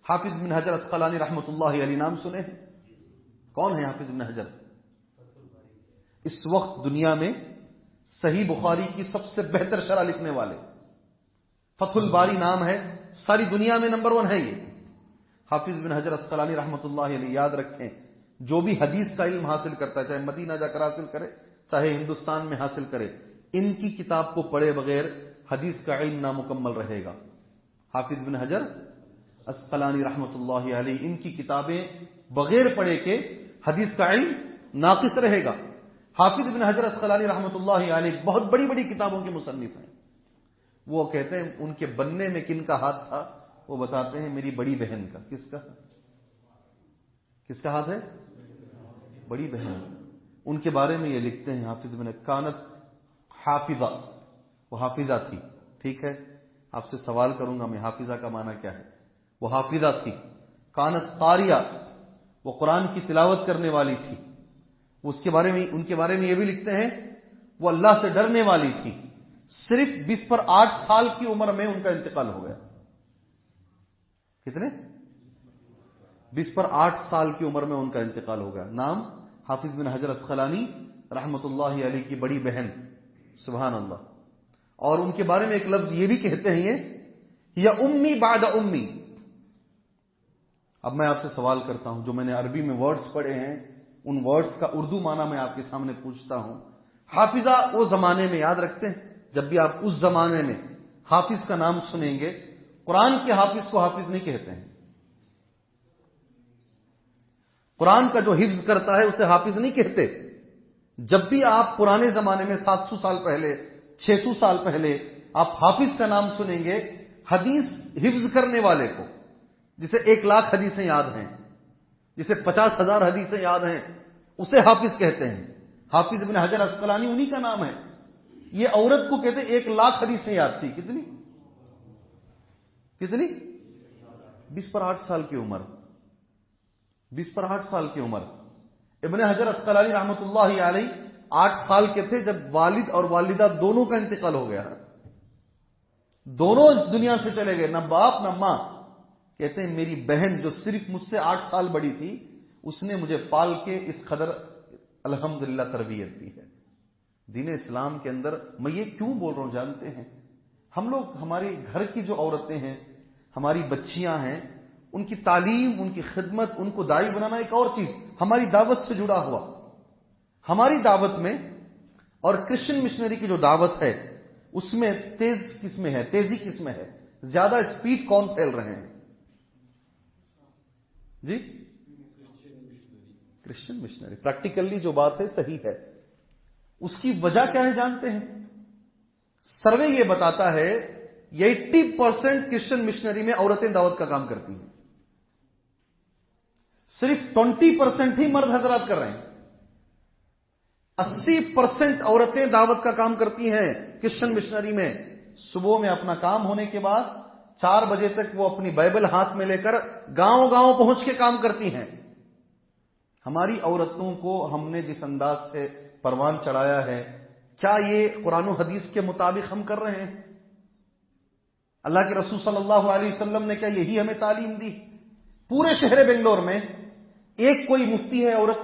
حافظ بن حجر اسقلانی رحمۃ اللہ علیہ نام سنے ہیں؟ کون ہے حافظ بن حجر؟ اس وقت دنیا میں صحیح بخاری کی سب سے بہتر شرح لکھنے والے، فتح الباری نام ہے، ساری دنیا میں نمبر 1 ہے یہ حافظ بن حجر اسقلانی رحمۃ اللہ علیہ۔ یاد رکھیں، جو بھی حدیث کا علم حاصل کرتا ہے، چاہے مدینہ جا کر حاصل کرے چاہے ہندوستان میں حاصل کرے، ان کی کتاب کو پڑھے بغیر حدیث کا علم نامکمل رہے گا۔ حافظ بن حجر اسقلانی رحمۃ اللہ علیہ، ان کی کتابیں بغیر پڑھے کے حدیث کا علم ناقص رہے گا۔ حافظ بن حجر اسقلانی رحمۃ اللہ علیہ بہت بڑی بڑی کتابوں کے مصنف ہیں۔ وہ کہتے ہیں ان کے بننے میں کن کا ہاتھ تھا؟ وہ بتاتے ہیں میری بڑی بہن کا۔ کس کا ہاتھ ہے؟ بڑی بہن۔ ان کے بارے میں یہ لکھتے ہیں حافظ بن کانت حافظہ، وہ حافظہ تھی، ٹھیک ہے؟ آپ سے سوال کروں گا میں، حافظہ کا معنی کیا ہے؟ وہ حافظہ تھی۔ کانت قاریہ، وہ قرآن کی تلاوت کرنے والی تھی۔ ان کے بارے میں یہ بھی لکھتے ہیں وہ اللہ سے ڈرنے والی تھی۔ صرف 20 پر 8 سال کی عمر میں ان کا انتقال ہو گیا۔ کتنے؟ 20 پر 8 سال کی عمر میں ان کا انتقال ہو گیا۔ نام حافظ بن حجر اسقلانی رحمۃ اللہ علیہ کی بڑی بہن، سبحان اللہ۔ اور ان کے بارے میں ایک لفظ یہ بھی کہتے ہیں یا امی بعد امی۔ اب میں آپ سے سوال کرتا ہوں، جو میں نے عربی میں ورڈز پڑھے ہیں ان ورڈز کا اردو معنی میں آپ کے سامنے پوچھتا ہوں۔ حافظہ وہ زمانے میں، یاد رکھتے ہیں جب بھی آپ اس زمانے میں حافظ کا نام سنیں گے، قرآن کے حافظ کو حافظ نہیں کہتے ہیں۔ قرآن کا جو حفظ کرتا ہے اسے حافظ نہیں کہتے۔ جب بھی آپ پرانے زمانے میں 700 سال پہلے، 600 سال پہلے آپ حافظ کا نام سنیں گے، حدیث حفظ کرنے والے کو، جسے 1,00,000 حدیثیں یاد ہیں، جسے 50,000 حدیثیں یاد ہیں، اسے حافظ کہتے ہیں۔ حافظ بن حجر اسقلانی انہی کا نام ہے۔ یہ عورت کو کہتے 1,00,000 حدیثیں یاد تھی۔ کتنی 20 پر 8 سال کی عمر، 20 پر 8 سال کی عمر۔ ابن حجر اسقلانی رحمۃ اللہ علیہ 8 سال کے تھے جب والد اور والدہ دونوں کا انتقال ہو گیا۔ دونوں اس دنیا سے چلے گئے، نہ باپ نہ ماں۔ کہتے ہیں میری بہن جو صرف مجھ سے 8 سال بڑی تھی، اس نے مجھے پال کے اس قدر الحمدللہ تربیت دی ہے۔ دین اسلام کے اندر میں یہ کیوں بول رہا ہوں جانتے ہیں؟ ہم لوگ، ہمارے گھر کی جو عورتیں ہیں، ہماری بچیاں ہیں، ان کی تعلیم، ان کی خدمت، ان کو داعی بنانا ایک اور چیز، ہماری دعوت سے جڑا ہوا۔ ہماری دعوت میں اور کرسچن مشنری کی جو دعوت ہے اس میں تیزی کس میں ہے؟ زیادہ اسپیڈ کون پھیل رہے ہیں؟ جی کرسچن مشنری۔ پریکٹیکلی جو بات ہے صحیح ہے۔ اس کی وجہ کیا ہے جانتے ہیں؟ سروے یہ بتاتا ہے 80% کرسچن مشنری میں عورتیں دعوت کا کام کرتی ہیں، صرف 20% ہی مرد حضرات کر رہے ہیں۔ 80% عورتیں دعوت کا کام کرتی ہیں کرسچن مشنری میں۔ صبح میں اپنا کام ہونے کے بعد 4 بجے تک وہ اپنی بائبل ہاتھ میں لے کر گاؤں گاؤں پہنچ کے کام کرتی ہیں۔ ہماری عورتوں کو ہم نے جس انداز سے پروان چڑھایا ہے، کیا یہ قرآن و حدیث کے مطابق ہم کر رہے ہیں؟ اللہ کے رسول صلی اللہ علیہ وسلم نے کیا یہی ہمیں تعلیم دی؟ پورے شہر بنگلور میں ایک کوئی مفتی ہے عورت؟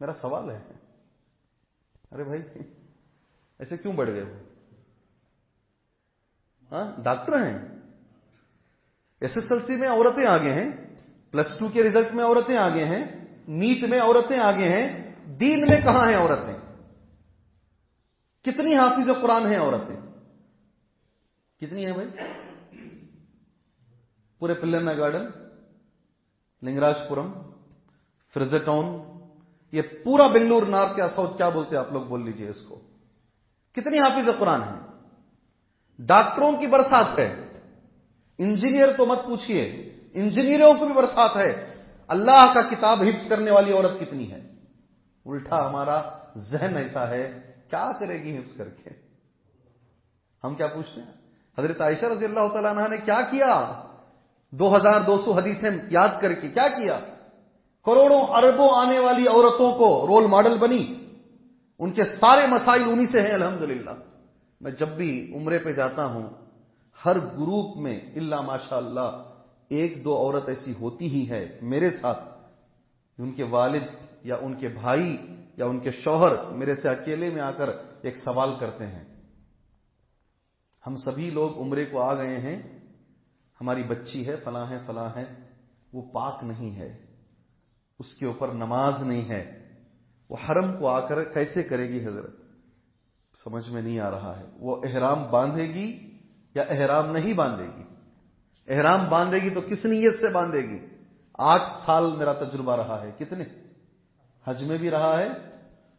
میرا سوال ہے، ارے بھائی ایسے کیوں بڑھ گئے ہو؟ ہاں ڈاکٹر ہیں، SSLC میں عورتیں آگے ہیں، +2 کے رزلٹ میں عورتیں آگے ہیں، نیٹ میں عورتیں آگے ہیں، دین میں کہاں ہیں عورتیں؟ کتنی حافظ قرآن ہیں عورتیں؟ کتنی ہیں بھائی؟ پورے پلنا گارڈن، لنگراج پورم، فرزے ٹاؤن، یہ پورا بنگلور نارتھ یا ساؤتھ، کیا بولتے ہیں آپ لوگ، بول لیجئے اس کو، کتنی حافظ قرآن ہیں؟ ڈاکٹروں کی برسات ہے، انجینئر تو مت پوچھئے، انجینئروں کو بھی برسات ہے۔ اللہ کا کتاب حفظ کرنے والی عورت کتنی ہے؟ الٹا ہمارا ذہن ایسا ہے، کیا کرے گی حفظ کر کے؟ ہم کیا پوچھتے ہیں؟ حضرت عائشہ رضی اللہ تعالیٰ عنہ نے کیا کیا؟ 2200 حدیثیں یاد کر کے کیا کیا؟ کروڑوں اربوں آنے والی عورتوں کو رول ماڈل بنی، ان کے سارے مسائل انہی سے ہیں الحمدللہ۔ میں جب بھی عمرے پہ جاتا ہوں، ہر گروپ میں الا ماشاء اللہ ایک دو عورت ایسی ہوتی ہی ہے میرے ساتھ، ان کے والد یا ان کے بھائی یا ان کے شوہر میرے سے اکیلے میں آ کر ایک سوال کرتے ہیں، ہم سبھی لوگ عمرے کو آ گئے ہیں، ہماری بچی ہے فلاں ہے، وہ پاک نہیں ہے، اس کے اوپر نماز نہیں ہے، وہ حرم کو آ کر کیسے کرے گی حضرت؟ سمجھ میں نہیں آ رہا ہے، وہ احرام باندھے گی یا احرام نہیں باندھے گی؟ احرام باندھے گی تو کس نیت سے باندھے گی؟ 8 سال میرا تجربہ رہا ہے، کتنے؟ حج میں بھی رہا ہے،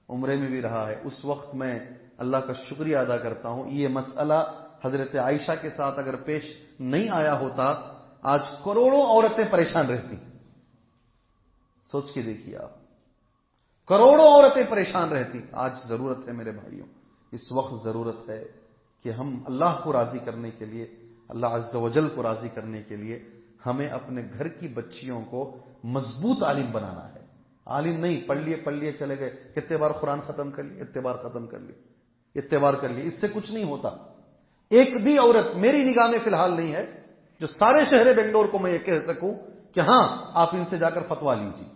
عمرے میں بھی رہا ہے۔ اس وقت میں اللہ کا شکریہ ادا کرتا ہوں، یہ مسئلہ حضرت عائشہ کے ساتھ اگر پیش نہیں آیا ہوتا آج کروڑوں عورتیں پریشان رہتی۔ سوچ کے دیکھیے آپ، کروڑوں عورتیں پریشان رہتی۔ آج ضرورت ہے میرے بھائیوں، اس وقت ضرورت ہے کہ ہم اللہ کو راضی کرنے کے لیے، اللہ عز و جل کو راضی کرنے کے لیے ہمیں اپنے گھر کی بچیوں کو مضبوط عالم بنانا ہے۔ عالم نہیں پڑھ لیے چلے گئے، کتنے بار قرآن ختم کر لیے، اتنے بار ختم کر لیے، اتنے بار کر لیے، اس سے کچھ نہیں ہوتا۔ ایک بھی عورت میری نگاہ میں فی الحال نہیں ہے جو سارے شہر بنگلور کو میں یہ کہہ سکوں کہ ہاں آپ ان سے جا کر فتوا لیجیے،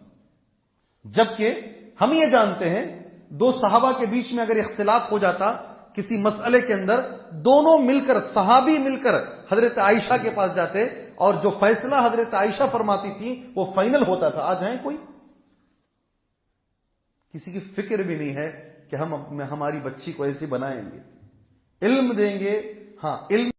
جبکہ ہم یہ جانتے ہیں دو صحابہ کے بیچ میں اگر اختلاف ہو جاتا کسی مسئلے کے اندر، دونوں مل کر، صحابی مل کر حضرت عائشہ کے پاس جاتے اور جو فیصلہ حضرت عائشہ فرماتی تھی وہ فائنل ہوتا تھا۔ آج ہیں کوئی؟ کسی کی فکر بھی نہیں ہے کہ ہم ہماری بچی کو ایسی بنائیں گے، علم دیں گے۔ ہاں علم